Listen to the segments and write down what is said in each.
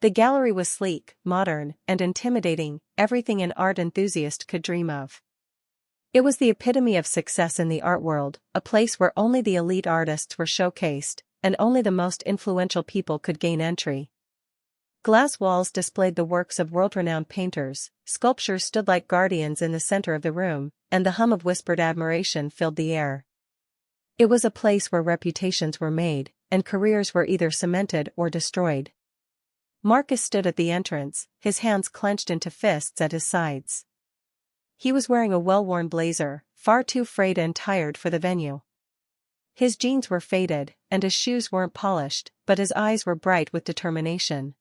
The gallery was sleek, modern, and intimidating, everything an art enthusiast could dream of. It was the epitome of success in the art world, a place where only the elite artists were showcased, and only the most influential people could gain entry. Glass walls displayed the works of world-renowned painters, sculptures stood like guardians in the center of the room, and the hum of whispered admiration filled the air. It was a place where reputations were made, and careers were either cemented or destroyed. Marcus stood at the entrance, his hands clenched into fists at his sides. He was wearing a well-worn blazer, far too frayed and tired for the venue. His jeans were faded, and his shoes weren't polished, but his eyes were bright with determination.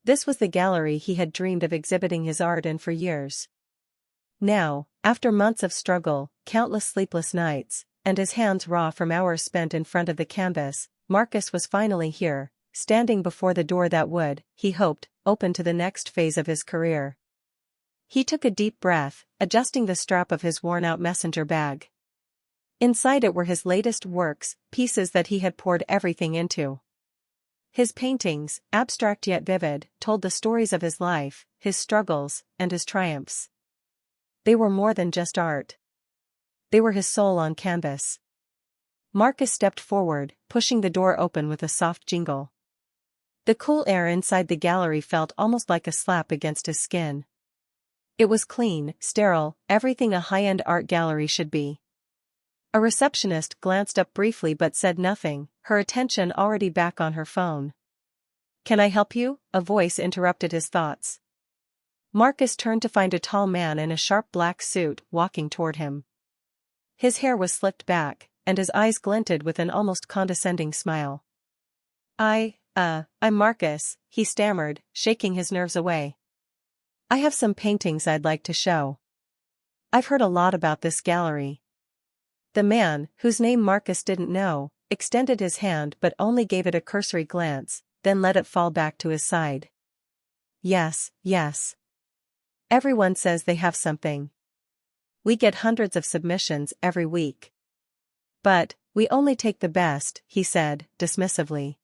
This was the gallery he had dreamed of exhibiting his art in for years. Now, after months of struggle, countless sleepless nights, and his hands raw from hours spent in front of the canvas, Marcus was finally here, standing before the door that would, he hoped, open to the next phase of his career. He took a deep breath, adjusting the strap of his worn-out messenger bag. Inside it were his latest works, pieces that he had poured everything into. His paintings, abstract yet vivid, told the stories of his life, his struggles, and his triumphs. They were more than just art. They were his soul on canvas. Marcus stepped forward, pushing the door open with a soft jingle. The cool air inside the gallery felt almost like a slap against his skin. It was clean, sterile, everything a high-end art gallery should be. A receptionist glanced up briefly but said nothing, her attention already back on her phone. "Can I help you?" a voice interrupted his thoughts. Marcus turned to find a tall man in a sharp black suit walking toward him. His hair was slicked back, and his eyes glinted with an almost condescending smile. I'm Marcus," he stammered, shaking his nerves away. "I have some paintings I'd like to show. I've heard a lot about this gallery." The man, whose name Marcus didn't know, extended his hand but only gave it a cursory glance, then let it fall back to his side. Yes. Everyone says they have something. We get hundreds of submissions every week. But, we only take the best, he said, dismissively.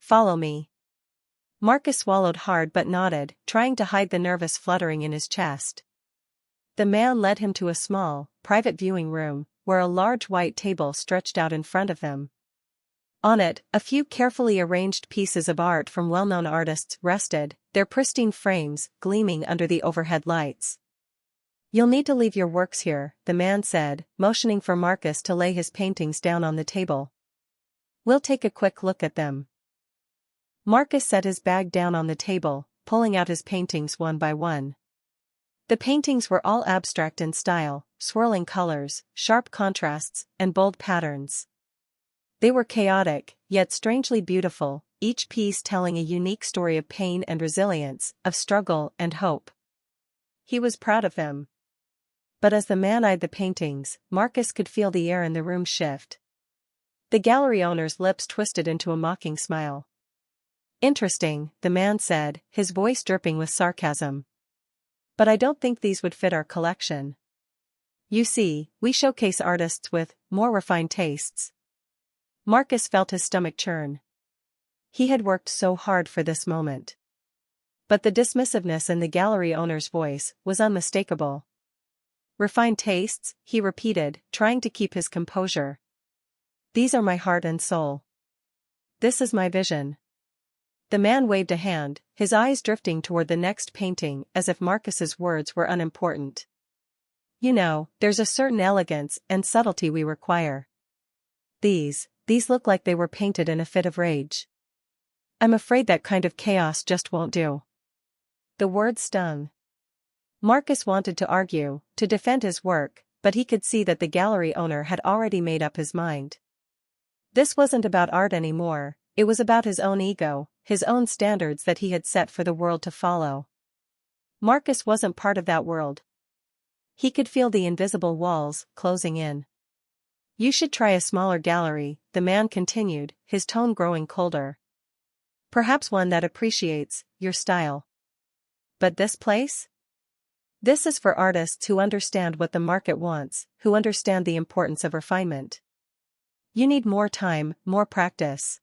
Follow me. Marcus swallowed hard but nodded, trying to hide the nervous fluttering in his chest. The man led him to a small, private viewing room, where a large white table stretched out in front of them. On it, a few carefully arranged pieces of art from well-known artists rested, their pristine frames gleaming under the overhead lights. "You'll need to leave your works here," the man said, motioning for Marcus to lay his paintings down on the table. "We'll take a quick look at them." Marcus set his bag down on the table, pulling out his paintings one by one. The paintings were all abstract in style, swirling colors, sharp contrasts, and bold patterns. They were chaotic, yet strangely beautiful, each piece telling a unique story of pain and resilience, of struggle and hope. He was proud of them. But as the man eyed the paintings, Marcus could feel the air in the room shift. The gallery owner's lips twisted into a mocking smile. "Interesting," the man said, his voice dripping with sarcasm. "But I don't think these would fit our collection. You see, we showcase artists with more refined tastes." Marcus felt his stomach churn. He had worked so hard for this moment. But the dismissiveness in the gallery owner's voice was unmistakable. "Refined tastes," he repeated, trying to keep his composure. "These are my heart and soul. This is my vision." The man waved a hand, his eyes drifting toward the next painting as if Marcus's words were unimportant. "You know, there's a certain elegance and subtlety we require. These look like they were painted in a fit of rage. I'm afraid that kind of chaos just won't do." The word stung. Marcus wanted to argue, to defend his work, but he could see that the gallery owner had already made up his mind. This wasn't about art anymore, it was about his own ego, his own standards that he had set for the world to follow. Marcus wasn't part of that world. He could feel the invisible walls closing in. "You should try a smaller gallery," the man continued, his tone growing colder. "Perhaps one that appreciates your style. But this place? This is for artists who understand what the market wants, who understand the importance of refinement. You need more time, more practice."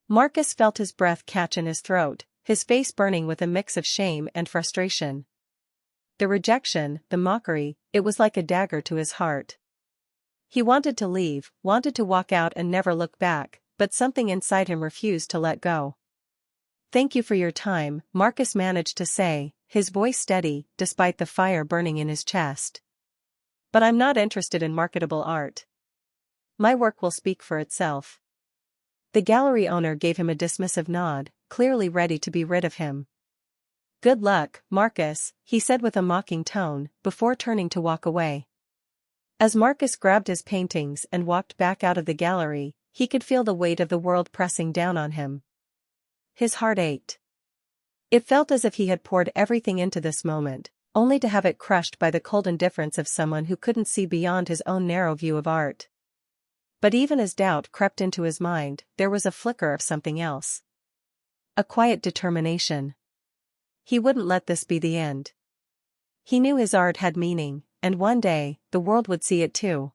Marcus felt his breath catch in his throat, his face burning with a mix of shame and frustration. The rejection, the mockery, it was like a dagger to his heart. He wanted to leave, wanted to walk out and never look back, but something inside him refused to let go. "Thank you for your time," Marcus managed to say, his voice steady, despite the fire burning in his chest. "But I'm not interested in marketable art. My work will speak for itself." The gallery owner gave him a dismissive nod, clearly ready to be rid of him. "Good luck, Marcus," he said with a mocking tone, before turning to walk away. As Marcus grabbed his paintings and walked back out of the gallery, he could feel the weight of the world pressing down on him. His heart ached. It felt as if he had poured everything into this moment, only to have it crushed by the cold indifference of someone who couldn't see beyond his own narrow view of art. But even as doubt crept into his mind, there was a flicker of something else. A quiet determination. He wouldn't let this be the end. He knew his art had meaning, and one day, the world would see it too.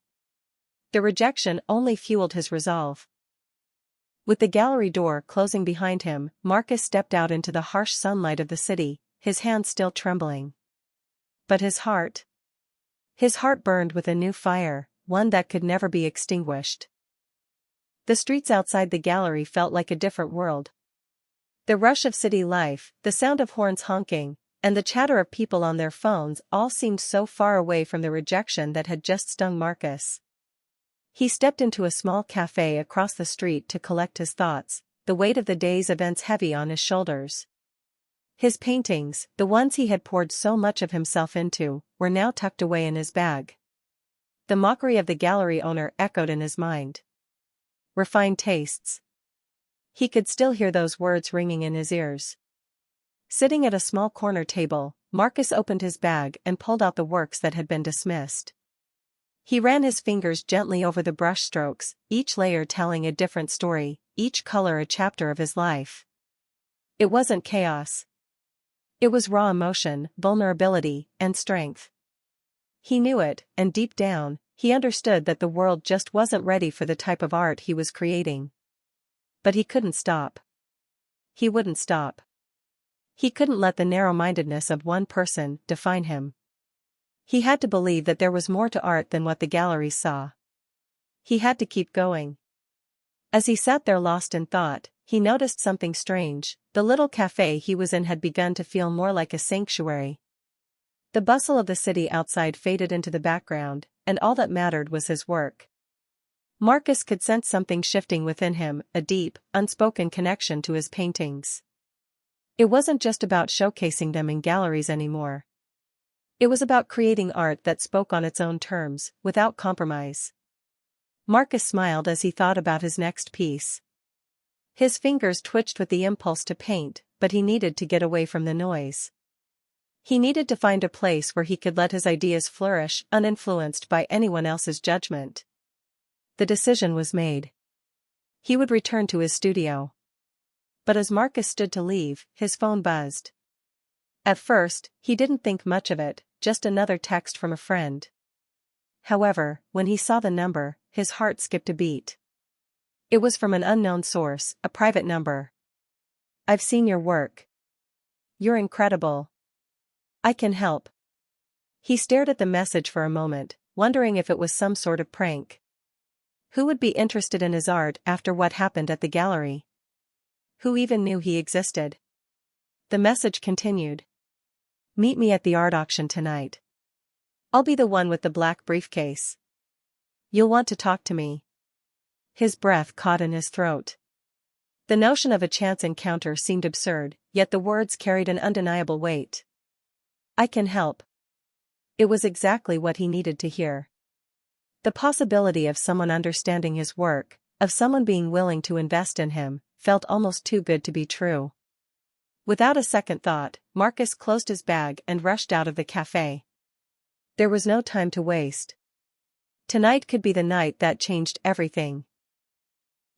The rejection only fueled his resolve. With the gallery door closing behind him, Marcus stepped out into the harsh sunlight of the city, his hands still trembling. But his heart? His heart burned with a new fire, one that could never be extinguished. The streets outside the gallery felt like a different world. The rush of city life, the sound of horns honking, and the chatter of people on their phones all seemed so far away from the rejection that had just stung Marcus. He stepped into a small cafe across the street to collect his thoughts, the weight of the day's events heavy on his shoulders. His paintings, the ones he had poured so much of himself into, were now tucked away in his bag. The mockery of the gallery owner echoed in his mind. Refined tastes. He could still hear those words ringing in his ears. Sitting at a small corner table, Marcus opened his bag and pulled out the works that had been dismissed. He ran his fingers gently over the brushstrokes, each layer telling a different story, each color a chapter of his life. It wasn't chaos. It was raw emotion, vulnerability, and strength. He knew it, and deep down, he understood that the world just wasn't ready for the type of art he was creating. But he couldn't stop. He wouldn't stop. He couldn't let the narrow-mindedness of one person define him. He had to believe that there was more to art than what the galleries saw. He had to keep going. As he sat there lost in thought, he noticed something strange. The little cafe he was in had begun to feel more like a sanctuary. The bustle of the city outside faded into the background, and all that mattered was his work. Marcus could sense something shifting within him, a deep, unspoken connection to his paintings. It wasn't just about showcasing them in galleries anymore. It was about creating art that spoke on its own terms, without compromise. Marcus smiled as he thought about his next piece. His fingers twitched with the impulse to paint, but he needed to get away from the noise. He needed to find a place where he could let his ideas flourish, uninfluenced by anyone else's judgment. The decision was made. He would return to his studio. But as Marcus stood to leave, his phone buzzed. At first, he didn't think much of it, just another text from a friend. However, when he saw the number, his heart skipped a beat. It was from an unknown source, a private number. "I've seen your work. You're incredible. I can help." He stared at the message for a moment, wondering if it was some sort of prank. Who would be interested in his art after what happened at the gallery? Who even knew he existed? The message continued. "Meet me at the art auction tonight. I'll be the one with the black briefcase. You'll want to talk to me." His breath caught in his throat. The notion of a chance encounter seemed absurd, yet the words carried an undeniable weight. "I can help." It was exactly what he needed to hear. The possibility of someone understanding his work, of someone being willing to invest in him, felt almost too good to be true. Without a second thought, Marcus closed his bag and rushed out of the cafe. There was no time to waste. Tonight could be the night that changed everything.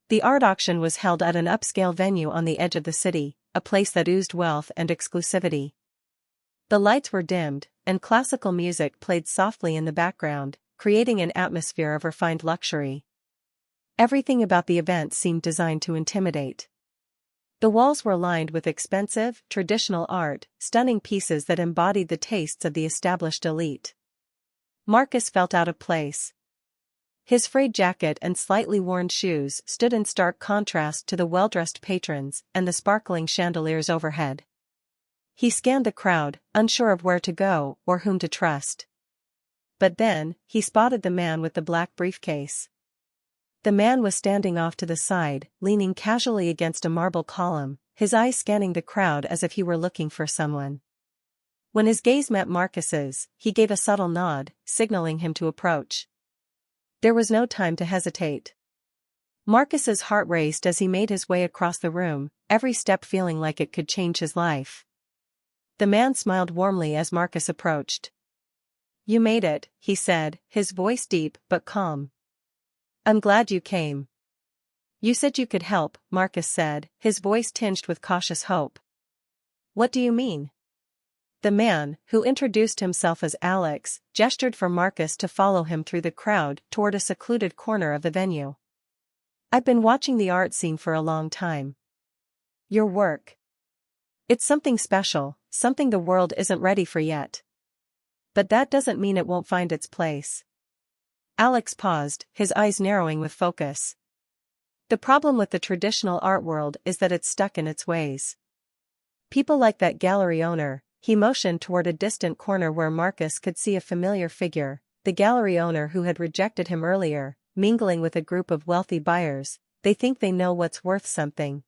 The art auction was held at an upscale venue on the edge of the city, a place that oozed wealth and exclusivity. The lights were dimmed, and classical music played softly in the background, creating an atmosphere of refined luxury. Everything about the event seemed designed to intimidate. The walls were lined with expensive, traditional art, stunning pieces that embodied the tastes of the established elite. Marcus felt out of place. His frayed jacket and slightly worn shoes stood in stark contrast to the well-dressed patrons and the sparkling chandeliers overhead. He scanned the crowd, unsure of where to go or whom to trust. But then, he spotted the man with the black briefcase. The man was standing off to the side, leaning casually against a marble column, his eyes scanning the crowd as if he were looking for someone. When his gaze met Marcus's, he gave a subtle nod, signaling him to approach. There was no time to hesitate. Marcus's heart raced as he made his way across the room, every step feeling like it could change his life. The man smiled warmly as Marcus approached. "You made it," he said, his voice deep but calm. "I'm glad you came." "You said you could help," Marcus said, his voice tinged with cautious hope. "What do you mean?" The man, who introduced himself as Alex, gestured for Marcus to follow him through the crowd toward a secluded corner of the venue. "I've been watching the art scene for a long time. Your work. It's something special, something the world isn't ready for yet. But that doesn't mean it won't find its place." Alex paused, his eyes narrowing with focus. "The problem with the traditional art world is that it's stuck in its ways. People like that gallery owner," he motioned toward a distant corner where Marcus could see a familiar figure, the gallery owner who had rejected him earlier, mingling with a group of wealthy buyers. "They think they know what's worth something.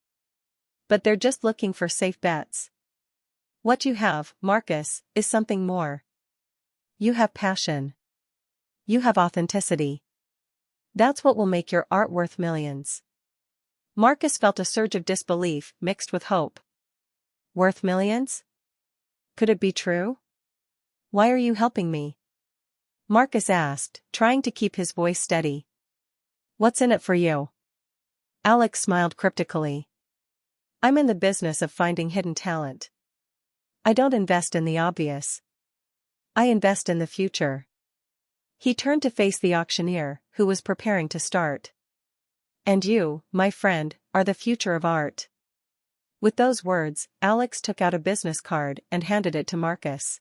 But they're just looking for safe bets. What you have, Marcus, is something more. You have passion. You have authenticity. That's what will make your art worth millions." Marcus felt a surge of disbelief mixed with hope. Worth millions? Could it be true? "Why are you helping me?" Marcus asked, trying to keep his voice steady. "What's in it for you?" Alex smiled cryptically. "I'm in the business of finding hidden talent. I don't invest in the obvious. I invest in the future." He turned to face the auctioneer, who was preparing to start. "And you, my friend, are the future of art." With those words, Alex took out a business card and handed it to Marcus.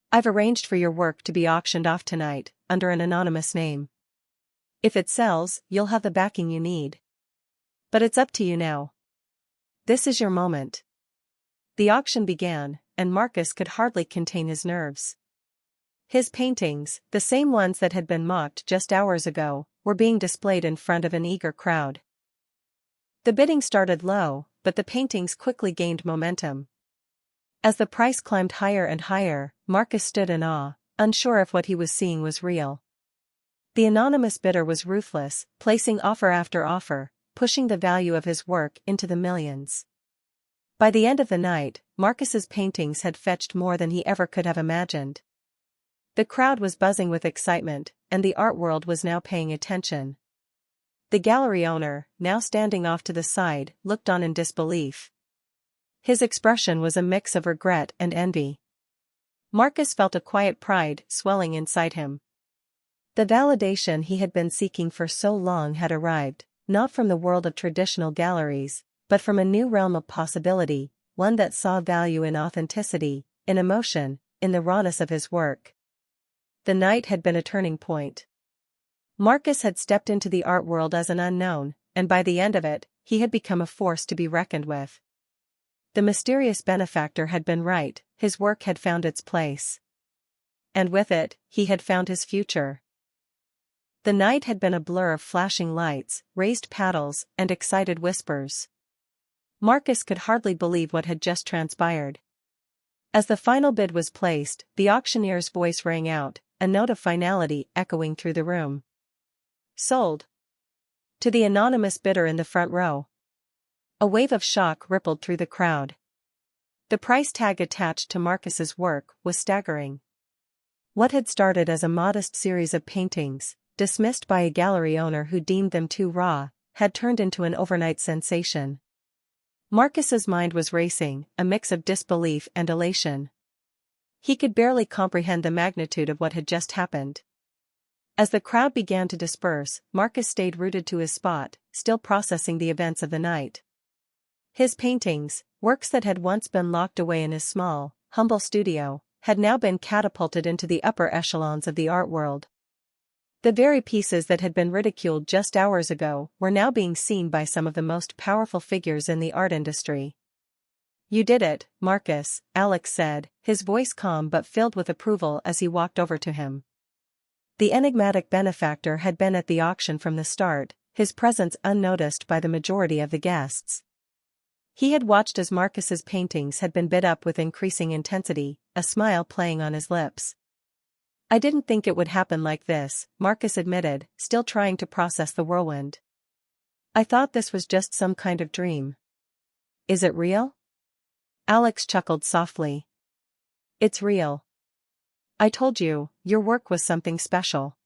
"I've arranged for your work to be auctioned off tonight, under an anonymous name. If it sells, you'll have the backing you need. But it's up to you now. This is your moment." The auction began, and Marcus could hardly contain his nerves. His paintings, the same ones that had been mocked just hours ago, were being displayed in front of an eager crowd. The bidding started low, but the paintings quickly gained momentum. As the price climbed higher and higher, Marcus stood in awe, unsure if what he was seeing was real. The anonymous bidder was ruthless, placing offer after offer, pushing the value of his work into the millions. By the end of the night, Marcus's paintings had fetched more than he ever could have imagined. The crowd was buzzing with excitement, and the art world was now paying attention. The gallery owner, now standing off to the side, looked on in disbelief. His expression was a mix of regret and envy. Marcus felt a quiet pride swelling inside him. The validation he had been seeking for so long had arrived, not from the world of traditional galleries, but from a new realm of possibility, one that saw value in authenticity, in emotion, in the rawness of his work. The night had been a turning point. Marcus had stepped into the art world as an unknown, and by the end of it, he had become a force to be reckoned with. The mysterious benefactor had been right, his work had found its place. And with it, he had found his future. The night had been a blur of flashing lights, raised paddles, and excited whispers. Marcus could hardly believe what had just transpired. As the final bid was placed, the auctioneer's voice rang out, a note of finality echoing through the room. "Sold." To the anonymous bidder in the front row. A wave of shock rippled through the crowd. The price tag attached to Marcus's work was staggering. What had started as a modest series of paintings, dismissed by a gallery owner who deemed them too raw, had turned into an overnight sensation. Marcus's mind was racing, a mix of disbelief and elation. He could barely comprehend the magnitude of what had just happened. As the crowd began to disperse, Marcus stayed rooted to his spot, still processing the events of the night. His paintings, works that had once been locked away in his small, humble studio, had now been catapulted into the upper echelons of the art world. The very pieces that had been ridiculed just hours ago were now being seen by some of the most powerful figures in the art industry. "You did it, Marcus," Alex said, his voice calm but filled with approval as he walked over to him. The enigmatic benefactor had been at the auction from the start, his presence unnoticed by the majority of the guests. He had watched as Marcus's paintings had been bid up with increasing intensity, a smile playing on his lips. "I didn't think it would happen like this," Marcus admitted, still trying to process the whirlwind. "I thought this was just some kind of dream." "Is it real?" Alex chuckled softly. "It's real. I told you, your work was something special.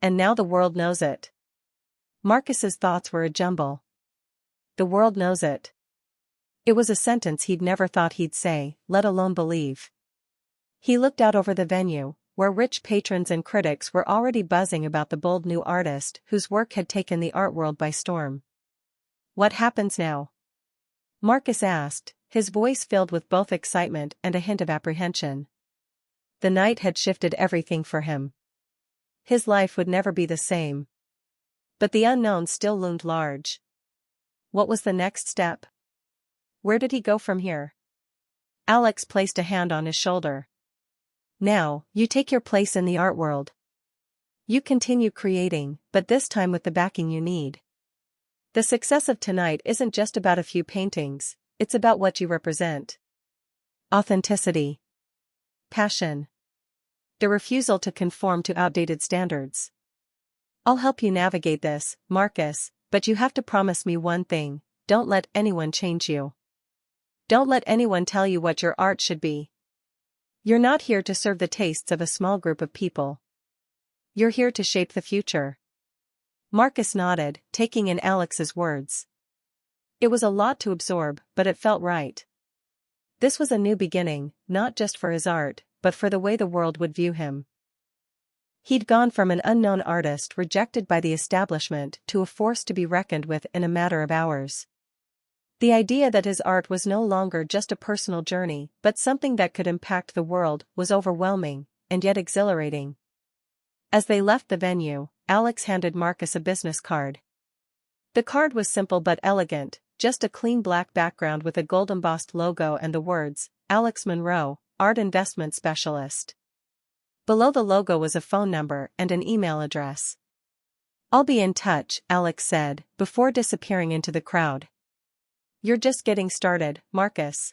And now the world knows it." Marcus's thoughts were a jumble. The world knows it. It was a sentence he'd never thought he'd say, let alone believe. He looked out over the venue, where rich patrons and critics were already buzzing about the bold new artist whose work had taken the art world by storm. "What happens now?" Marcus asked, his voice filled with both excitement and a hint of apprehension. The night had shifted everything for him. His life would never be the same. But the unknown still loomed large. What was the next step? Where did he go from here? Alex placed a hand on his shoulder. "Now, you take your place in the art world. You continue creating, but this time with the backing you need. The success of tonight isn't just about a few paintings, it's about what you represent. Authenticity. Passion. The refusal to conform to outdated standards. I'll help you navigate this, Marcus, but you have to promise me one thing: don't let anyone change you. Don't let anyone tell you what your art should be. You're not here to serve the tastes of a small group of people. You're here to shape the future." Marcus nodded, taking in Alex's words. It was a lot to absorb, but it felt right. This was a new beginning, not just for his art, but for the way the world would view him. He'd gone from an unknown artist rejected by the establishment to a force to be reckoned with in a matter of hours. The idea that his art was no longer just a personal journey but something that could impact the world was overwhelming, and yet exhilarating. As they left the venue, Alex handed Marcus a business card. The card was simple but elegant, just a clean black background with a gold-embossed logo and the words, "Alex Monroe, Art Investment Specialist." Below the logo was a phone number and an email address. "I'll be in touch," Alex said, before disappearing into the crowd. "You're just getting started, Marcus."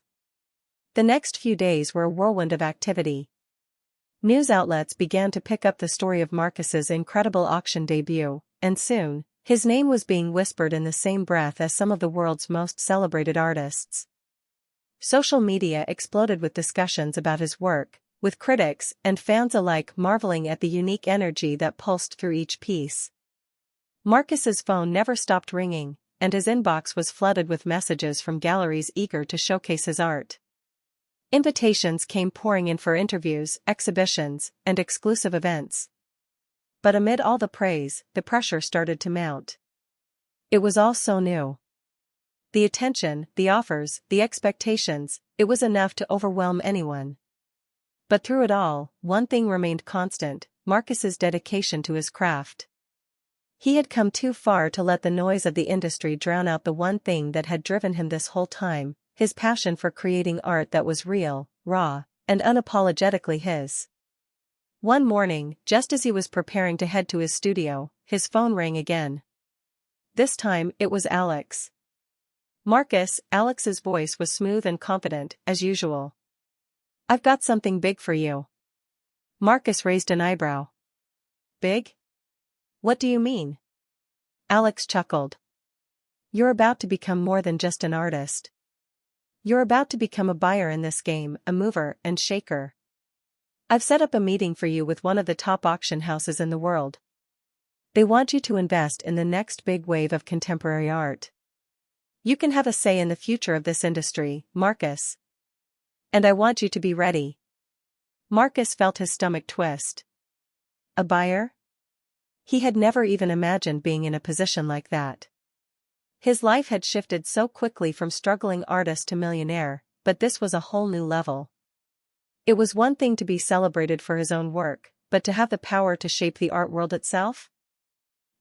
The next few days were a whirlwind of activity. News outlets began to pick up the story of Marcus's incredible auction debut, and soon, his name was being whispered in the same breath as some of the world's most celebrated artists. Social media exploded with discussions about his work, with critics and fans alike marveling at the unique energy that pulsed through each piece. Marcus's phone never stopped ringing, and his inbox was flooded with messages from galleries eager to showcase his art. Invitations came pouring in for interviews, exhibitions, and exclusive events. But amid all the praise, the pressure started to mount. It was all so new. The attention, the offers, the expectations, it was enough to overwhelm anyone. But through it all, one thing remained constant: Marcus's dedication to his craft. He had come too far to let the noise of the industry drown out the one thing that had driven him this whole time: his passion for creating art that was real, raw, and unapologetically his. One morning, just as he was preparing to head to his studio, his phone rang again. This time, it was Alex. "Marcus," Alex's voice was smooth and confident, as usual. "I've got something big for you." Marcus raised an eyebrow. "Big? What do you mean?" Alex chuckled. "You're about to become more than just an artist. You're about to become a buyer in this game, a mover and shaker. I've set up a meeting for you with one of the top auction houses in the world. They want you to invest in the next big wave of contemporary art. You can have a say in the future of this industry, Marcus. And I want you to be ready." Marcus felt his stomach twist. A buyer? He had never even imagined being in a position like that. His life had shifted so quickly from struggling artist to millionaire, but this was a whole new level. It was one thing to be celebrated for his own work, but to have the power to shape the art world itself?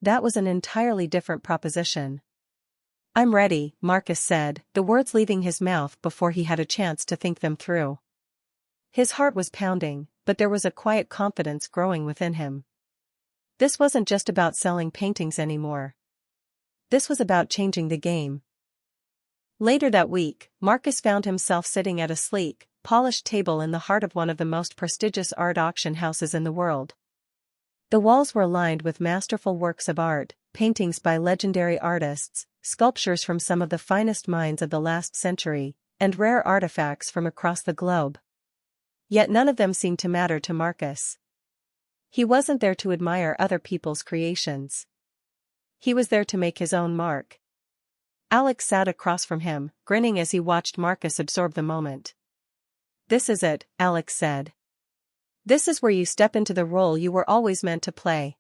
That was an entirely different proposition. "I'm ready," Marcus said, the words leaving his mouth before he had a chance to think them through. His heart was pounding, but there was a quiet confidence growing within him. This wasn't just about selling paintings anymore. This was about changing the game. Later that week, Marcus found himself sitting at a sleek, polished table in the heart of one of the most prestigious art auction houses in the world. The walls were lined with masterful works of art, paintings by legendary artists, sculptures from some of the finest minds of the last century, and rare artifacts from across the globe. Yet none of them seemed to matter to Marcus. He wasn't there to admire other people's creations. He was there to make his own mark. Alex sat across from him, grinning as he watched Marcus absorb the moment. "This is it," Alex said. "This is where you step into the role you were always meant to play."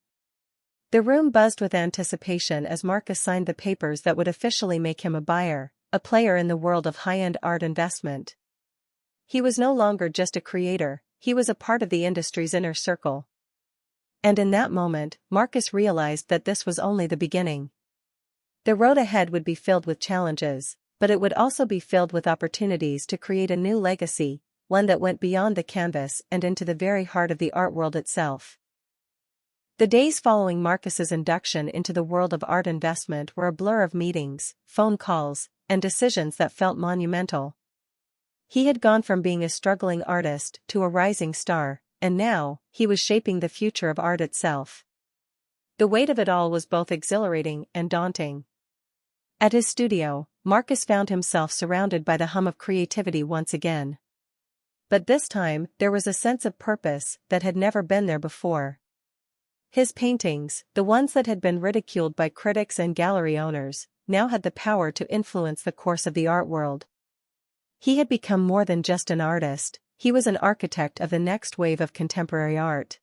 The room buzzed with anticipation as Marcus signed the papers that would officially make him a buyer, a player in the world of high-end art investment. He was no longer just a creator, he was a part of the industry's inner circle. And in that moment, Marcus realized that this was only the beginning. The road ahead would be filled with challenges, but it would also be filled with opportunities to create a new legacy, one that went beyond the canvas and into the very heart of the art world itself. The days following Marcus's induction into the world of art investment were a blur of meetings, phone calls, and decisions that felt monumental. He had gone from being a struggling artist to a rising star, and now, he was shaping the future of art itself. The weight of it all was both exhilarating and daunting. At his studio, Marcus found himself surrounded by the hum of creativity once again. But this time, there was a sense of purpose that had never been there before. His paintings, the ones that had been ridiculed by critics and gallery owners, now had the power to influence the course of the art world. He had become more than just an artist, he was an architect of the next wave of contemporary art.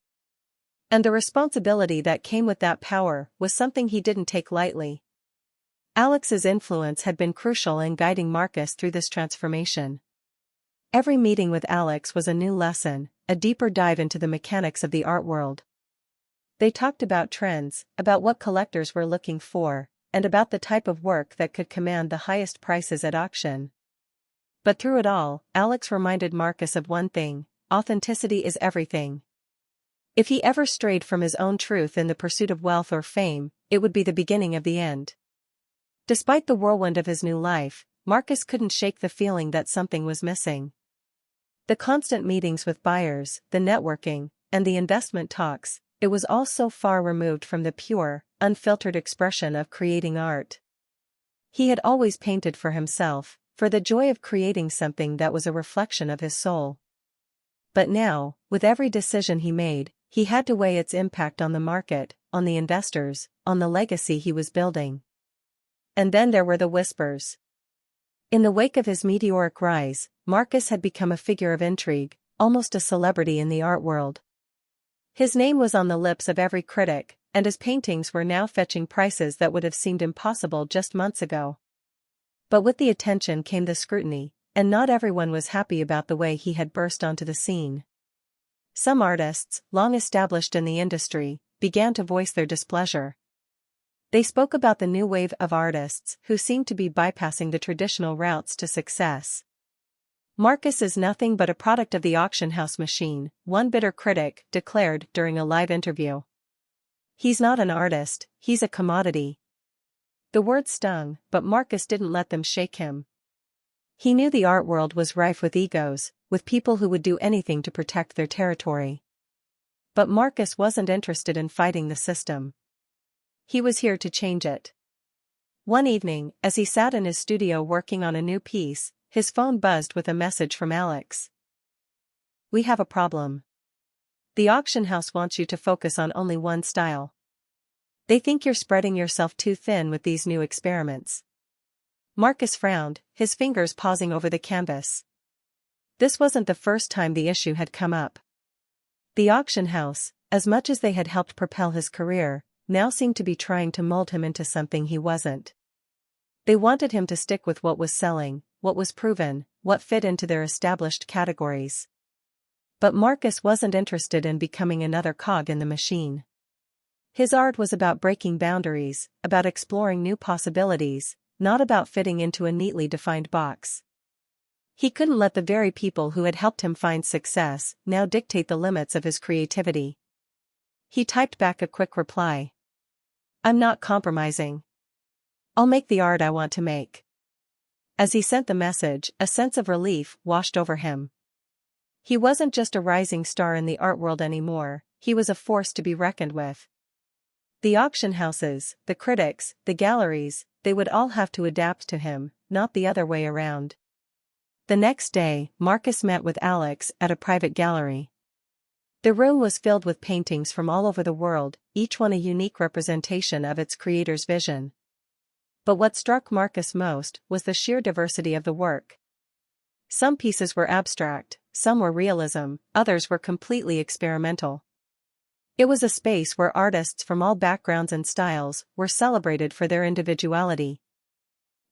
And the responsibility that came with that power was something he didn't take lightly. Alex's influence had been crucial in guiding Marcus through this transformation. Every meeting with Alex was a new lesson, a deeper dive into the mechanics of the art world. They talked about trends, about what collectors were looking for, and about the type of work that could command the highest prices at auction. But through it all, Alex reminded Marcus of one thing: authenticity is everything. If he ever strayed from his own truth in the pursuit of wealth or fame, it would be the beginning of the end. Despite the whirlwind of his new life, Marcus couldn't shake the feeling that something was missing. The constant meetings with buyers, the networking, and the investment talks, it was all so far removed from the pure, unfiltered expression of creating art. He had always painted for himself, for the joy of creating something that was a reflection of his soul. But now, with every decision he made, he had to weigh its impact on the market, on the investors, on the legacy he was building. And then there were the whispers. In the wake of his meteoric rise, Marcus had become a figure of intrigue, almost a celebrity in the art world. His name was on the lips of every critic, and his paintings were now fetching prices that would have seemed impossible just months ago. But with the attention came the scrutiny, and not everyone was happy about the way he had burst onto the scene. Some artists, long established in the industry, began to voice their displeasure. They spoke about the new wave of artists who seemed to be bypassing the traditional routes to success. "Marcus is nothing but a product of the auction house machine," one bitter critic declared during a live interview. "He's not an artist, he's a commodity." The words stung, but Marcus didn't let them shake him. He knew the art world was rife with egos, with people who would do anything to protect their territory. But Marcus wasn't interested in fighting the system. He was here to change it. One evening, as he sat in his studio working on a new piece, his phone buzzed with a message from Alex. "We have a problem. The auction house wants you to focus on only one style. They think you're spreading yourself too thin with these new experiments." Marcus frowned, his fingers pausing over the canvas. This wasn't the first time the issue had come up. The auction house, as much as they had helped propel his career, now seemed to be trying to mold him into something he wasn't. They wanted him to stick with what was selling, what was proven, what fit into their established categories. But Marcus wasn't interested in becoming another cog in the machine. His art was about breaking boundaries, about exploring new possibilities, not about fitting into a neatly defined box. He couldn't let the very people who had helped him find success now dictate the limits of his creativity. He typed back a quick reply. "I'm not compromising. I'll make the art I want to make." As he sent the message, a sense of relief washed over him. He wasn't just a rising star in the art world anymore, he was a force to be reckoned with. The auction houses, the critics, the galleries, they would all have to adapt to him, not the other way around. The next day, Marcus met with Alex at a private gallery. The room was filled with paintings from all over the world, each one a unique representation of its creator's vision. But what struck Marcus most was the sheer diversity of the work. Some pieces were abstract, some were realism, others were completely experimental. It was a space where artists from all backgrounds and styles were celebrated for their individuality.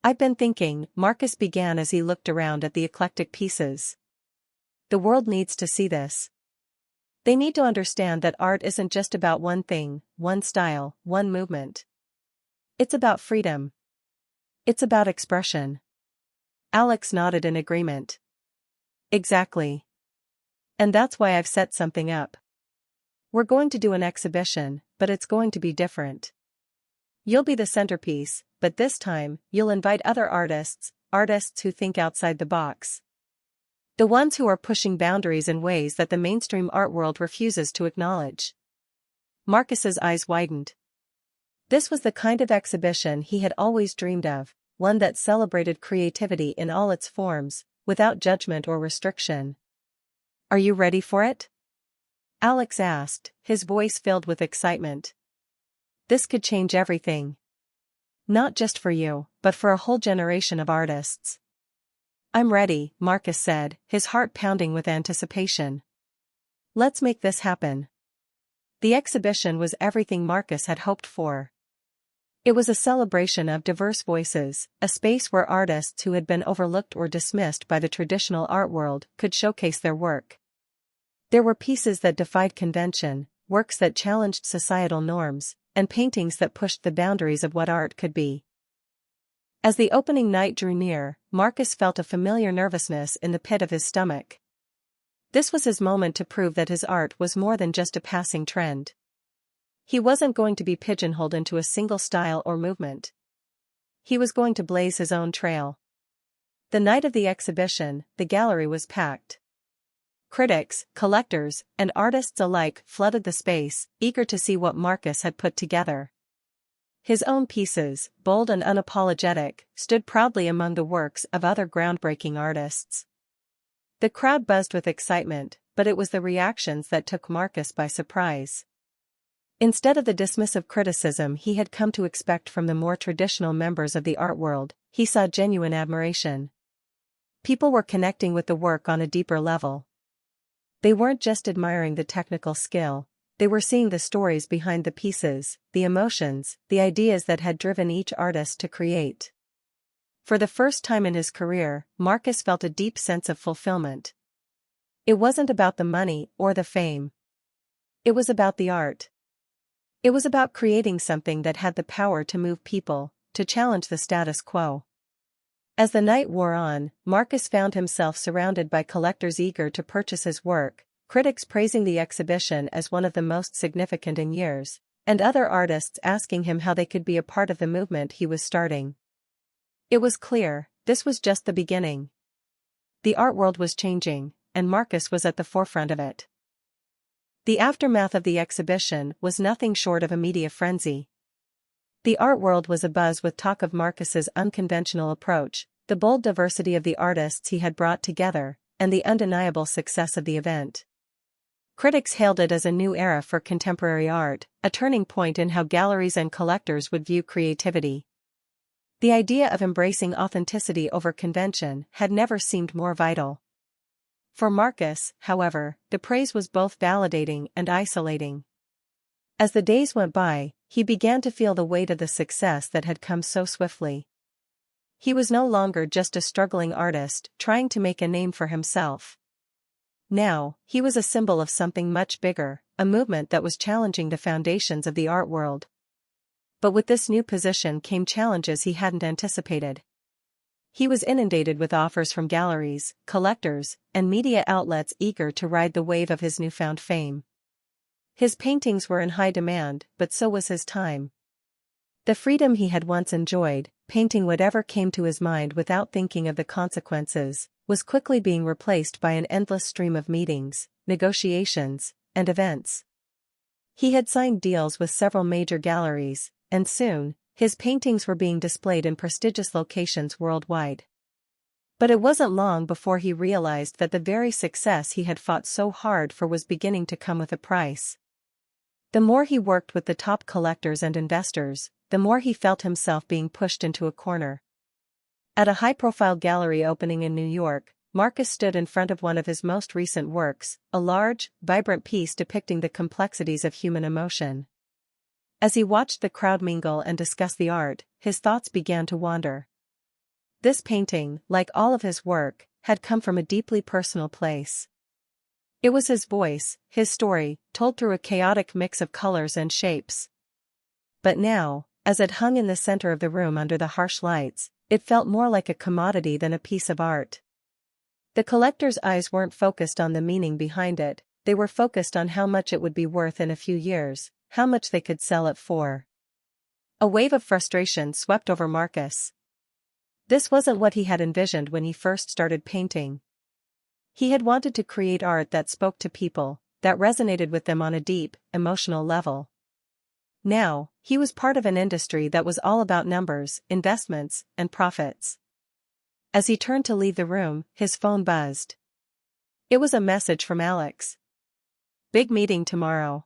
"I've been thinking," Marcus began as he looked around at the eclectic pieces. "The world needs to see this. They need to understand that art isn't just about one thing, one style, one movement. It's about freedom. It's about expression." Alex nodded in agreement. "Exactly. And that's why I've set something up. We're going to do an exhibition, but it's going to be different. You'll be the centerpiece, but this time, you'll invite other artists who think outside the box. The ones who are pushing boundaries in ways that the mainstream art world refuses to acknowledge." Marcus's eyes widened. This was the kind of exhibition he had always dreamed of, one that celebrated creativity in all its forms, without judgment or restriction. "Are you ready for it?" Alex asked, his voice filled with excitement. "This could change everything. Not just for you, but for a whole generation of artists." "I'm ready," Marcus said, his heart pounding with anticipation. "Let's make this happen." The exhibition was everything Marcus had hoped for. It was a celebration of diverse voices, a space where artists who had been overlooked or dismissed by the traditional art world could showcase their work. There were pieces that defied convention, works that challenged societal norms, and paintings that pushed the boundaries of what art could be. As the opening night drew near, Marcus felt a familiar nervousness in the pit of his stomach. This was his moment to prove that his art was more than just a passing trend. He wasn't going to be pigeonholed into a single style or movement. He was going to blaze his own trail. The night of the exhibition, the gallery was packed. Critics, collectors, and artists alike flooded the space, eager to see what Marcus had put together. His own pieces, bold and unapologetic, stood proudly among the works of other groundbreaking artists. The crowd buzzed with excitement, but it was the reactions that took Marcus by surprise. Instead of the dismissive criticism he had come to expect from the more traditional members of the art world, he saw genuine admiration. People were connecting with the work on a deeper level. They weren't just admiring the technical skill, they were seeing the stories behind the pieces, the emotions, the ideas that had driven each artist to create. For the first time in his career, Marcus felt a deep sense of fulfillment. It wasn't about the money or the fame. It was about the art. It was about creating something that had the power to move people, to challenge the status quo. As the night wore on, Marcus found himself surrounded by collectors eager to purchase his work, critics praising the exhibition as one of the most significant in years, and other artists asking him how they could be a part of the movement he was starting. It was clear, this was just the beginning. The art world was changing, and Marcus was at the forefront of it. The aftermath of the exhibition was nothing short of a media frenzy. The art world was abuzz with talk of Marcus's unconventional approach, the bold diversity of the artists he had brought together, and the undeniable success of the event. Critics hailed it as a new era for contemporary art, a turning point in how galleries and collectors would view creativity. The idea of embracing authenticity over convention had never seemed more vital. For Marcus, however, the praise was both validating and isolating. As the days went by, he began to feel the weight of the success that had come so swiftly. He was no longer just a struggling artist trying to make a name for himself. Now, he was a symbol of something much bigger, a movement that was challenging the foundations of the art world. But with this new position came challenges he hadn't anticipated. He was inundated with offers from galleries, collectors, and media outlets eager to ride the wave of his newfound fame. His paintings were in high demand, but so was his time. The freedom he had once enjoyed, painting whatever came to his mind without thinking of the consequences, was quickly being replaced by an endless stream of meetings, negotiations, and events. He had signed deals with several major galleries, and soon, his paintings were being displayed in prestigious locations worldwide. But it wasn't long before he realized that the very success he had fought so hard for was beginning to come with a price. The more he worked with the top collectors and investors, the more he felt himself being pushed into a corner. At a high-profile gallery opening in New York, Marcus stood in front of one of his most recent works, a large, vibrant piece depicting the complexities of human emotion. As he watched the crowd mingle and discuss the art, his thoughts began to wander. This painting, like all of his work, had come from a deeply personal place. It was his voice, his story, told through a chaotic mix of colors and shapes. But now, as it hung in the center of the room under the harsh lights, it felt more like a commodity than a piece of art. The collector's eyes weren't focused on the meaning behind it, they were focused on how much it would be worth in a few years, how much they could sell it for. A wave of frustration swept over Marcus. This wasn't what he had envisioned when he first started painting. He had wanted to create art that spoke to people, that resonated with them on a deep, emotional level. Now, he was part of an industry that was all about numbers, investments, and profits. As he turned to leave the room, his phone buzzed. It was a message from Alex. "Big meeting tomorrow.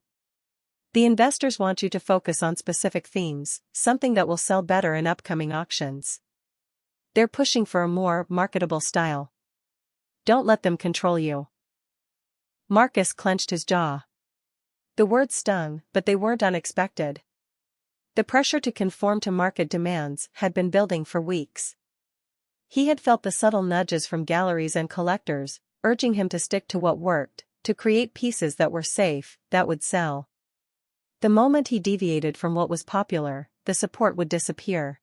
The investors want you to focus on specific themes, something that will sell better in upcoming auctions. They're pushing for a more marketable style. Don't let them control you." Marcus clenched his jaw. The words stung, but they weren't unexpected. The pressure to conform to market demands had been building for weeks. He had felt the subtle nudges from galleries and collectors, urging him to stick to what worked, to create pieces that were safe, that would sell. The moment he deviated from what was popular, the support would disappear.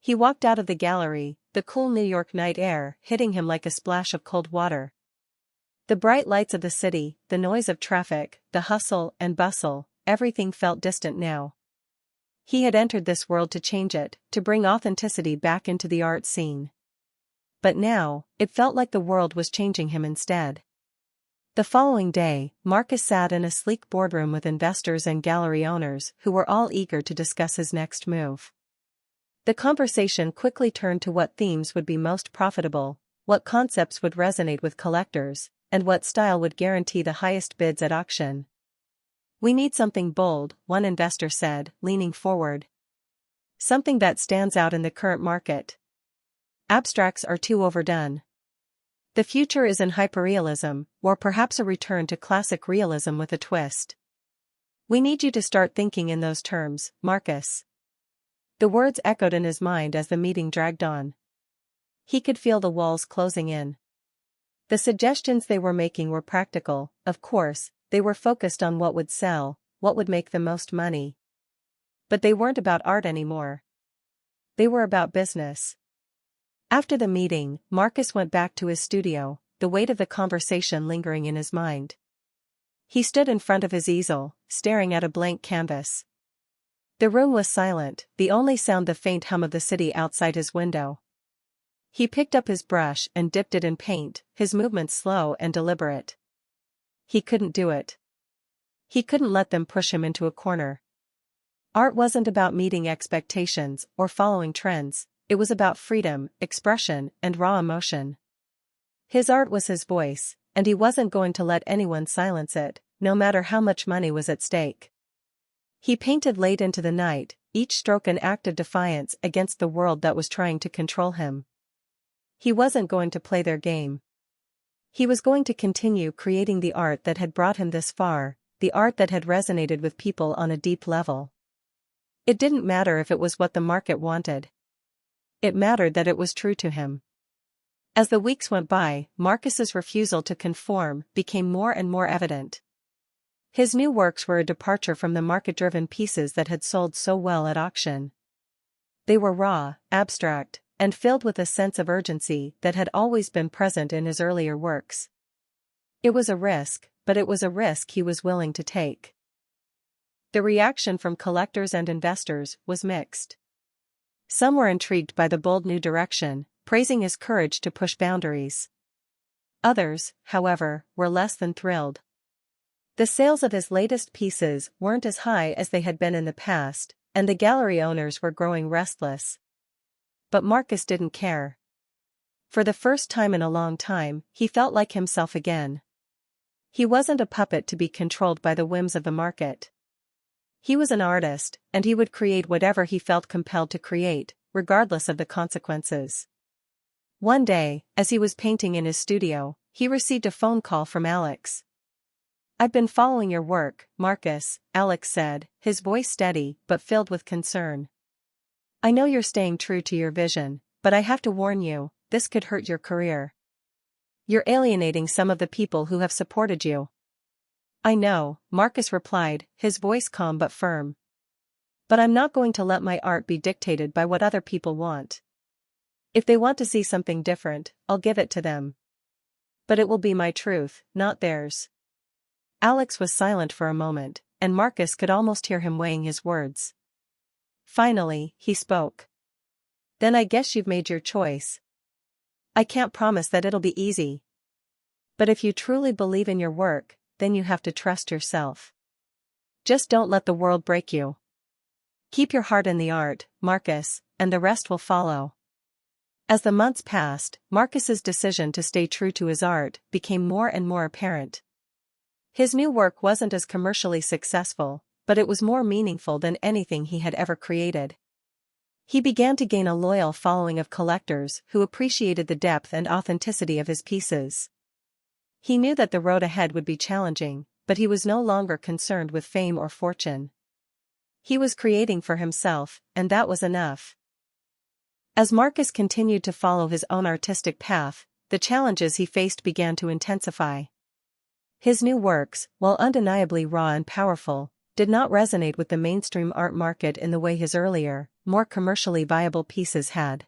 He walked out of the gallery, the cool New York night air hitting him like a splash of cold water. The bright lights of the city, the noise of traffic, the hustle and bustle, everything felt distant now. He had entered this world to change it, to bring authenticity back into the art scene. But now, it felt like the world was changing him instead. The following day, Marcus sat in a sleek boardroom with investors and gallery owners who were all eager to discuss his next move. The conversation quickly turned to what themes would be most profitable, what concepts would resonate with collectors, and what style would guarantee the highest bids at auction. "We need something bold," one investor said, leaning forward. "Something that stands out in the current market. Abstracts are too overdone. The future is in hyperrealism, or perhaps a return to classic realism with a twist. We need you to start thinking in those terms, Marcus." The words echoed in his mind as the meeting dragged on. He could feel the walls closing in. The suggestions they were making were practical, of course, they were focused on what would sell, what would make the most money. But they weren't about art anymore. They were about business. After the meeting, Marcus went back to his studio, the weight of the conversation lingering in his mind. He stood in front of his easel, staring at a blank canvas. The room was silent, the only sound the faint hum of the city outside his window. He picked up his brush and dipped it in paint, his movements slow and deliberate. He couldn't do it. He couldn't let them push him into a corner. Art wasn't about meeting expectations or following trends, it was about freedom, expression, and raw emotion. His art was his voice, and he wasn't going to let anyone silence it, no matter how much money was at stake. He painted late into the night, each stroke an act of defiance against the world that was trying to control him. He wasn't going to play their game. He was going to continue creating the art that had brought him this far, the art that had resonated with people on a deep level. It didn't matter if it was what the market wanted. it mattered that it was true to him. As the weeks went by, Marcus's refusal to conform became more and more evident. His new works were a departure from the market-driven pieces that had sold so well at auction. They were raw, abstract, and filled with a sense of urgency that had always been present in his earlier works. It was a risk, but it was a risk he was willing to take. The reaction from collectors and investors was mixed. Some were intrigued by the bold new direction, praising his courage to push boundaries. Others, however, were less than thrilled. The sales of his latest pieces weren't as high as they had been in the past, and the gallery owners were growing restless. But Marcus didn't care. For the first time in a long time, he felt like himself again. He wasn't a puppet to be controlled by the whims of the market. He was an artist, and he would create whatever he felt compelled to create, regardless of the consequences. One day, as he was painting in his studio, he received a phone call from Alex. "I've been following your work, Marcus," Alex said, his voice steady but filled with concern. "I know you're staying true to your vision, but I have to warn you, this could hurt your career. You're alienating some of the people who have supported you." "I know," Marcus replied, his voice calm but firm. "But I'm not going to let my art be dictated by what other people want. If they want to see something different, I'll give it to them. But it will be my truth, not theirs." Alex was silent for a moment, and Marcus could almost hear him weighing his words. Finally, he spoke. "Then I guess you've made your choice. I can't promise that it'll be easy. But if you truly believe in your work, then you have to trust yourself. Just don't let the world break you. Keep your heart in the art, Marcus, and the rest will follow." As the months passed, Marcus's decision to stay true to his art became more and more apparent. His new work wasn't as commercially successful, but it was more meaningful than anything he had ever created. He began to gain a loyal following of collectors who appreciated the depth and authenticity of his pieces. He knew that the road ahead would be challenging, but he was no longer concerned with fame or fortune. He was creating for himself, and that was enough. As Marcus continued to follow his own artistic path, the challenges he faced began to intensify. His new works, while undeniably raw and powerful, did not resonate with the mainstream art market in the way his earlier, more commercially viable pieces had.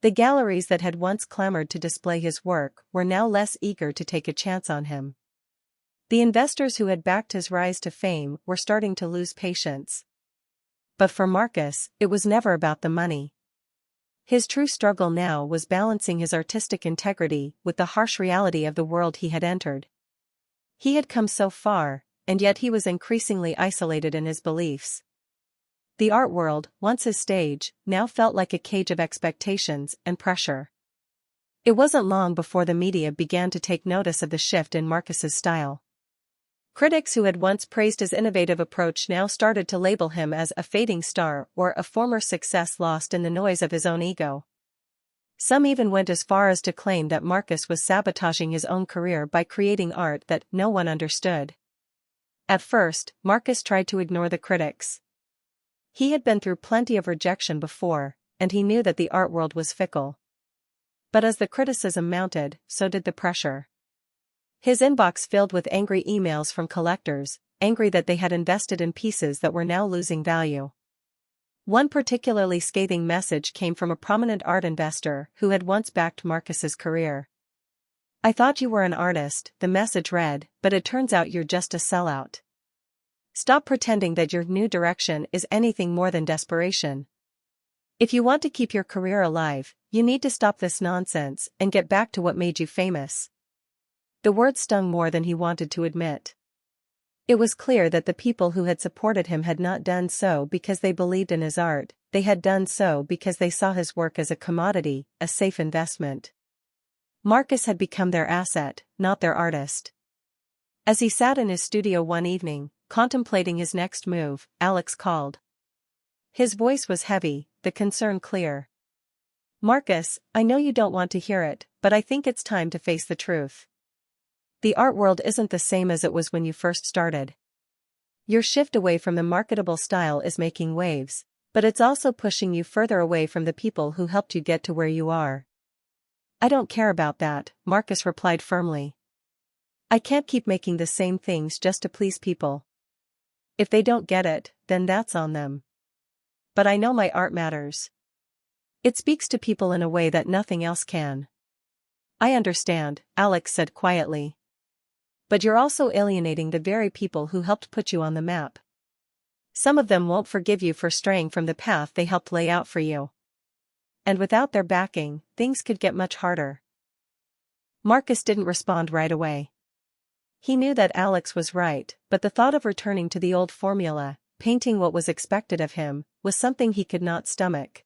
The galleries that had once clamored to display his work were now less eager to take a chance on him. The investors who had backed his rise to fame were starting to lose patience. But for Marcus, it was never about the money. His true struggle now was balancing his artistic integrity with the harsh reality of the world he had entered. He had come so far, and yet he was increasingly isolated in his beliefs. The art world, once his stage, now felt like a cage of expectations and pressure. It wasn't long before the media began to take notice of the shift in Marcus's style. Critics who had once praised his innovative approach now started to label him as a fading star or a former success lost in the noise of his own ego. Some even went as far as to claim that Marcus was sabotaging his own career by creating art that no one understood. At first, Marcus tried to ignore the critics. He had been through plenty of rejection before, and he knew that the art world was fickle. But as the criticism mounted, so did the pressure. His inbox filled with angry emails from collectors, angry that they had invested in pieces that were now losing value. One particularly scathing message came from a prominent art investor who had once backed Marcus's career. "I thought you were an artist," the message read, "but it turns out you're just a sellout. Stop pretending that your new direction is anything more than desperation. If you want to keep your career alive, you need to stop this nonsense and get back to what made you famous." The words stung more than he wanted to admit. It was clear that the people who had supported him had not done so because they believed in his art, they had done so because they saw his work as a commodity, a safe investment. Marcus had become their asset, not their artist. As he sat in his studio one evening, contemplating his next move, Alex called. His voice was heavy, the concern clear. "Marcus, I know you don't want to hear it, but I think it's time to face the truth. The art world isn't the same as it was when you first started. Your shift away from the marketable style is making waves, But it's also pushing you further away from the people who helped you get to where you are. I don't care about that, Marcus replied firmly. I can't keep making the same things just to please people. If they don't get it, then that's on them. But I know my art matters. It speaks to people in a way that nothing else can. I understand, Alex said quietly. But you're also alienating the very people who helped put you on the map. Some of them won't forgive you for straying from the path they helped lay out for you. And without their backing, things could get much harder. Marcus didn't respond right away. He knew that Alex was right, but the thought of returning to the old formula, painting what was expected of him, was something he could not stomach.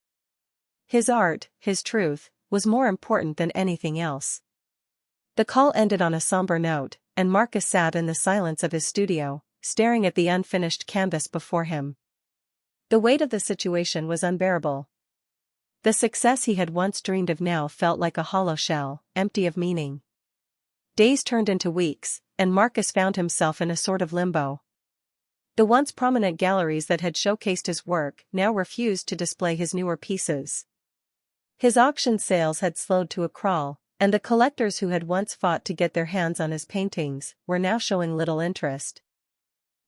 His art, his truth, was more important than anything else. The call ended on a somber note, and Marcus sat in the silence of his studio, staring at the unfinished canvas before him. The weight of the situation was unbearable. The success he had once dreamed of now felt like a hollow shell, empty of meaning. Days turned into weeks, and Marcus found himself in a sort of limbo. The once prominent galleries that had showcased his work now refused to display his newer pieces. His auction sales had slowed to a crawl, and the collectors who had once fought to get their hands on his paintings were now showing little interest.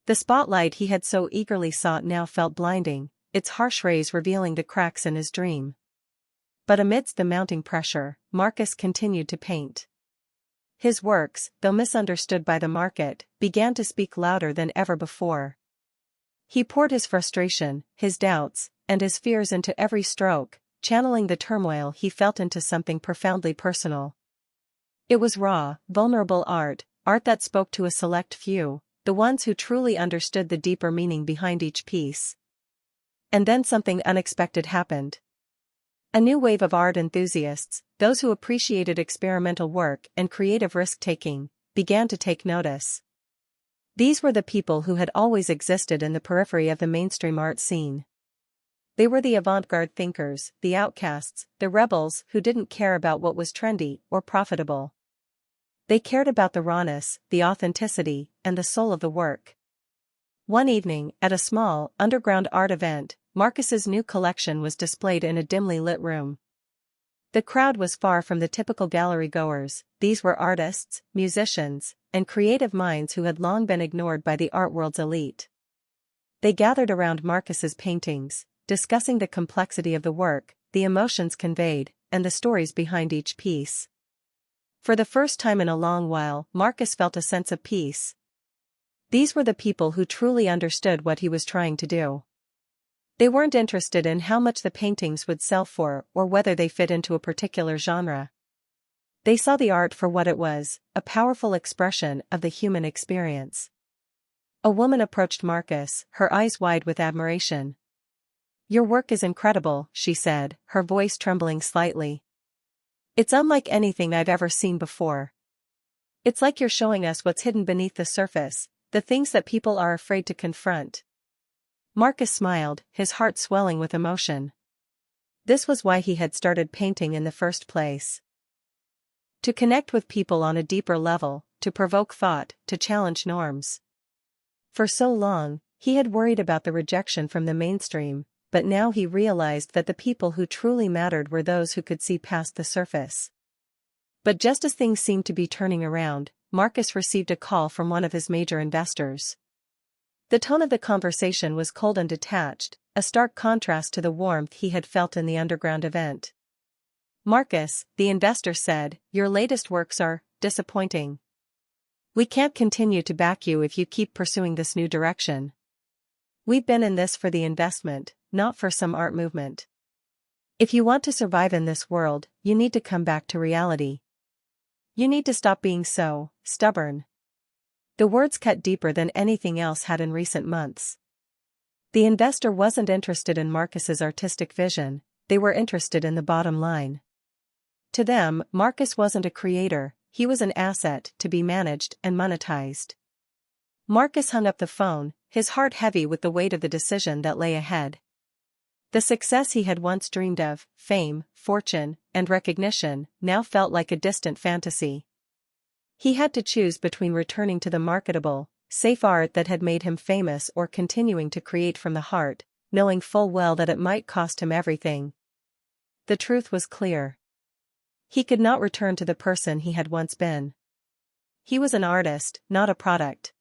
The spotlight he had so eagerly sought now felt blinding, its harsh rays revealing the cracks in his dream. But amidst the mounting pressure, Marcus continued to paint. His works, though misunderstood by the market, began to speak louder than ever before. He poured his frustration, his doubts, and his fears into every stroke, channeling the turmoil he felt into something profoundly personal. It was raw, vulnerable art that spoke to a select few, the ones who truly understood the deeper meaning behind each piece. And then something unexpected happened. A new wave of art enthusiasts, those who appreciated experimental work and creative risk-taking, began to take notice. These were the people who had always existed in the periphery of the mainstream art scene. They were the avant-garde thinkers, the outcasts, the rebels who didn't care about what was trendy or profitable. They cared about the rawness, the authenticity, and the soul of the work. One evening, at a small, underground art event, Marcus's new collection was displayed in a dimly lit room. The crowd was far from the typical gallery goers. These were artists, musicians, and creative minds who had long been ignored by the art world's elite. They gathered around Marcus's paintings, discussing the complexity of the work, the emotions conveyed, and the stories behind each piece. For the first time in a long while, Marcus felt a sense of peace. These were the people who truly understood what he was trying to do. They weren't interested in how much the paintings would sell for or whether they fit into a particular genre. They saw the art for what it was, a powerful expression of the human experience. A woman approached Marcus, her eyes wide with admiration. "Your work is incredible," she said, her voice trembling slightly. "It's unlike anything I've ever seen before. It's like you're showing us what's hidden beneath the surface, the things that people are afraid to confront." Marcus smiled, his heart swelling with emotion. This was why he had started painting in the first place. To connect with people on a deeper level, to provoke thought, to challenge norms. For so long, he had worried about the rejection from the mainstream, but now he realized that the people who truly mattered were those who could see past the surface. But just as things seemed to be turning around, Marcus received a call from one of his major investors. The tone of the conversation was cold and detached, a stark contrast to the warmth he had felt in the underground event. "Marcus," the investor said, "your latest works are disappointing. We can't continue to back you if you keep pursuing this new direction. We've been in this for the investment, not for some art movement. If you want to survive in this world, you need to come back to reality. You need to stop being so stubborn." The words cut deeper than anything else had in recent months. The investor wasn't interested in Marcus's artistic vision, they were interested in the bottom line. To them, Marcus wasn't a creator, he was an asset to be managed and monetized. Marcus hung up the phone, his heart heavy with the weight of the decision that lay ahead. The success he had once dreamed of, fame, fortune, and recognition, now felt like a distant fantasy. He had to choose between returning to the marketable, safe art that had made him famous or continuing to create from the heart, knowing full well that it might cost him everything. The truth was clear. He could not return to the person he had once been. He was an artist, not a product.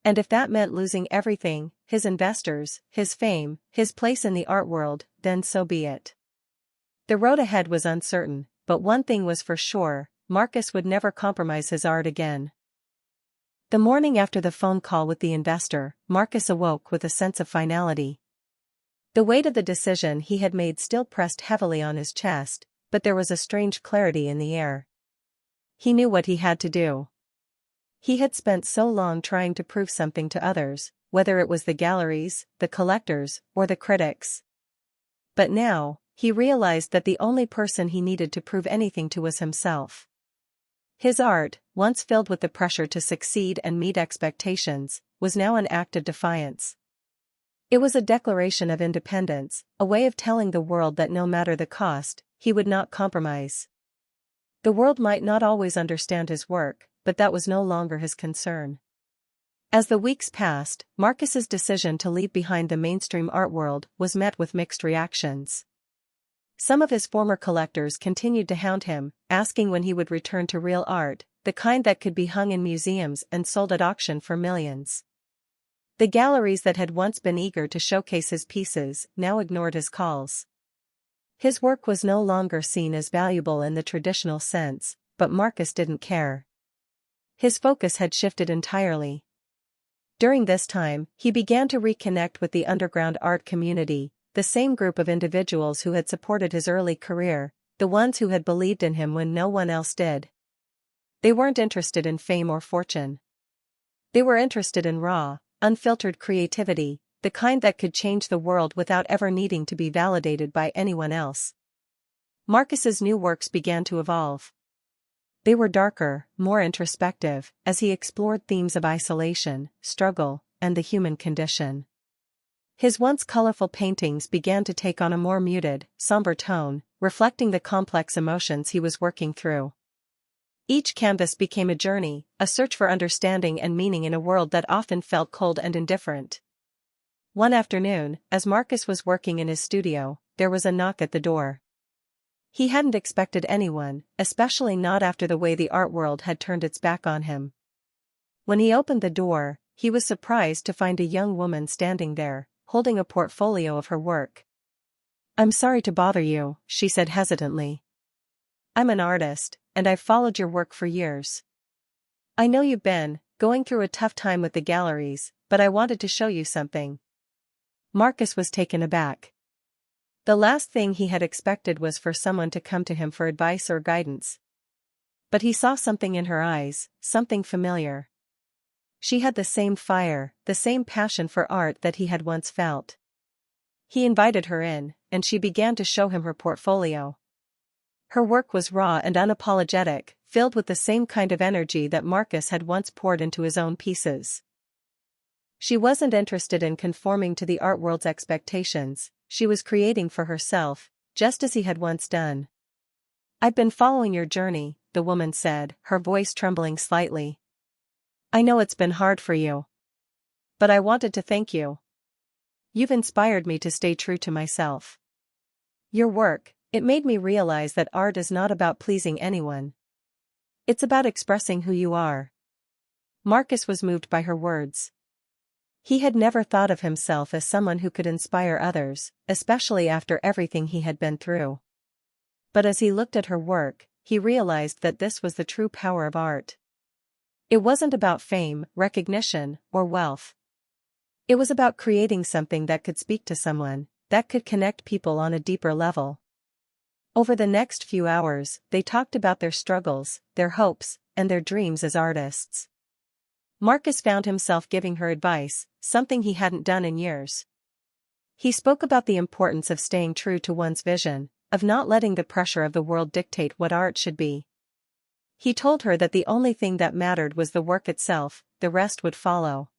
And if that meant losing everything, his investors, his fame, his place in the art world, then so be it. The road ahead was uncertain, but one thing was for sure, Marcus would never compromise his art again. The morning after the phone call with the investor, Marcus awoke with a sense of finality. The weight of the decision he had made still pressed heavily on his chest, but there was a strange clarity in the air. He knew what he had to do. He had spent so long trying to prove something to others, whether it was the galleries, the collectors, or the critics. But now, he realized that the only person he needed to prove anything to was himself. His art, once filled with the pressure to succeed and meet expectations, was now an act of defiance. It was a declaration of independence, a way of telling the world that no matter the cost, he would not compromise. The world might not always understand his work, but that was no longer his concern. As the weeks passed, Marcus's decision to leave behind the mainstream art world was met with mixed reactions. Some of his former collectors continued to hound him, asking when he would return to real art, the kind that could be hung in museums and sold at auction for millions. The galleries that had once been eager to showcase his pieces now ignored his calls. His work was no longer seen as valuable in the traditional sense, but Marcus didn't care. His focus had shifted entirely. During this time, he began to reconnect with the underground art community, the same group of individuals who had supported his early career, the ones who had believed in him when no one else did. They weren't interested in fame or fortune. They were interested in raw, unfiltered creativity, the kind that could change the world without ever needing to be validated by anyone else. Marcus's new works began to evolve. They were darker, more introspective, as he explored themes of isolation, struggle, and the human condition. His once colorful paintings began to take on a more muted, somber tone, reflecting the complex emotions he was working through. Each canvas became a journey, a search for understanding and meaning in a world that often felt cold and indifferent. One afternoon, as Marcus was working in his studio, there was a knock at the door. He hadn't expected anyone, especially not after the way the art world had turned its back on him. When he opened the door, he was surprised to find a young woman standing there, holding a portfolio of her work. "I'm sorry to bother you," she said hesitantly. "I'm an artist, and I've followed your work for years. I know you've been going through a tough time with the galleries, but I wanted to show you something." Marcus was taken aback. The last thing he had expected was for someone to come to him for advice or guidance. But he saw something in her eyes, something familiar. She had the same fire, the same passion for art that he had once felt. He invited her in, and she began to show him her portfolio. Her work was raw and unapologetic, filled with the same kind of energy that Marcus had once poured into his own pieces. She wasn't interested in conforming to the art world's expectations. She was creating for herself, just as he had once done. "I've been following your journey," the woman said, her voice trembling slightly. "I know it's been hard for you. But I wanted to thank you. You've inspired me to stay true to myself. Your work, it made me realize that art is not about pleasing anyone. It's about expressing who you are." Marcus was moved by her words. He had never thought of himself as someone who could inspire others, especially after everything he had been through. But as he looked at her work, he realized that this was the true power of art. It wasn't about fame, recognition, or wealth. It was about creating something that could speak to someone, that could connect people on a deeper level. Over the next few hours, they talked about their struggles, their hopes, and their dreams as artists. Marcus found himself giving her advice, something he hadn't done in years. He spoke about the importance of staying true to one's vision, of not letting the pressure of the world dictate what art should be. He told her that the only thing that mattered was the work itself, the rest would follow.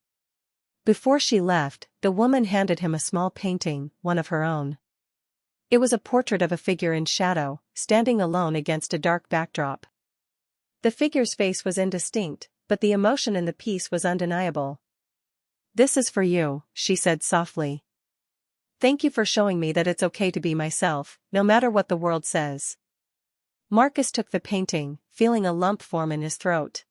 Before she left, the woman handed him a small painting, one of her own. It was a portrait of a figure in shadow, standing alone against a dark backdrop. The figure's face was indistinct, but the emotion in the piece was undeniable. "This is for you," she said softly. Thank you for showing me that it's okay to be myself, no matter what the world says. Marcus took the painting, feeling a lump form in his throat.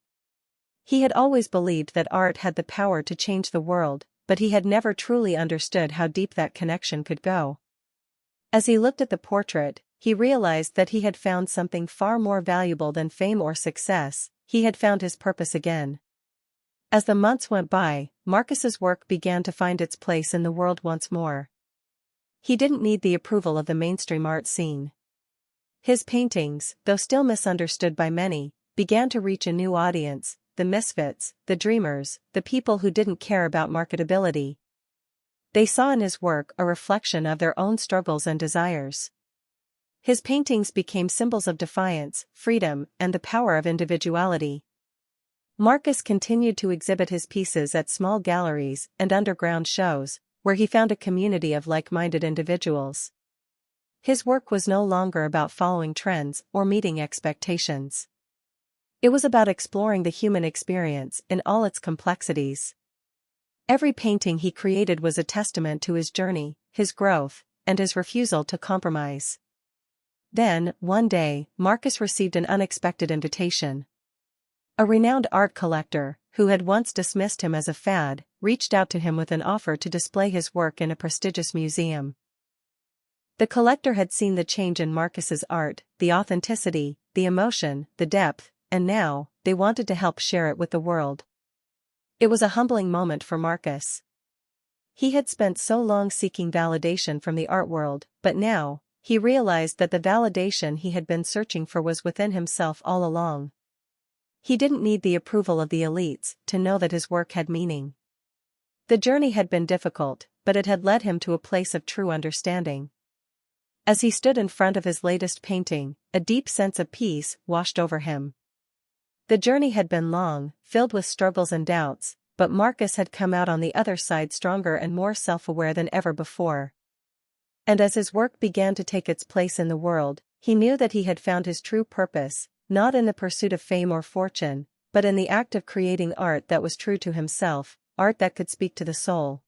He had always believed that art had the power to change the world, but he had never truly understood how deep that connection could go. As he looked at the portrait, he realized that he had found something far more valuable than fame or success. He had found his purpose again. As the months went by, Marcus's work began to find its place in the world once more. He didn't need the approval of the mainstream art scene. His paintings, though still misunderstood by many, began to reach a new audience, the misfits, the dreamers, the people who didn't care about marketability. They saw in his work a reflection of their own struggles and desires. His paintings became symbols of defiance, freedom, and the power of individuality. Marcus continued to exhibit his pieces at small galleries and underground shows, where he found a community of like-minded individuals. His work was no longer about following trends or meeting expectations. It was about exploring the human experience in all its complexities. Every painting he created was a testament to his journey, his growth, and his refusal to compromise. Then, one day, Marcus received an unexpected invitation. A renowned art collector, who had once dismissed him as a fad, reached out to him with an offer to display his work in a prestigious museum. The collector had seen the change in Marcus's art, the authenticity, the emotion, the depth, and now, they wanted to help share it with the world. It was a humbling moment for Marcus. He had spent so long seeking validation from the art world, but now, he realized that the validation he had been searching for was within himself all along. He didn't need the approval of the elites to know that his work had meaning. The journey had been difficult, but it had led him to a place of true understanding. As he stood in front of his latest painting, a deep sense of peace washed over him. The journey had been long, filled with struggles and doubts, but Marcus had come out on the other side stronger and more self-aware than ever before. And as his work began to take its place in the world, he knew that he had found his true purpose, not in the pursuit of fame or fortune, but in the act of creating art that was true to himself, art that could speak to the soul.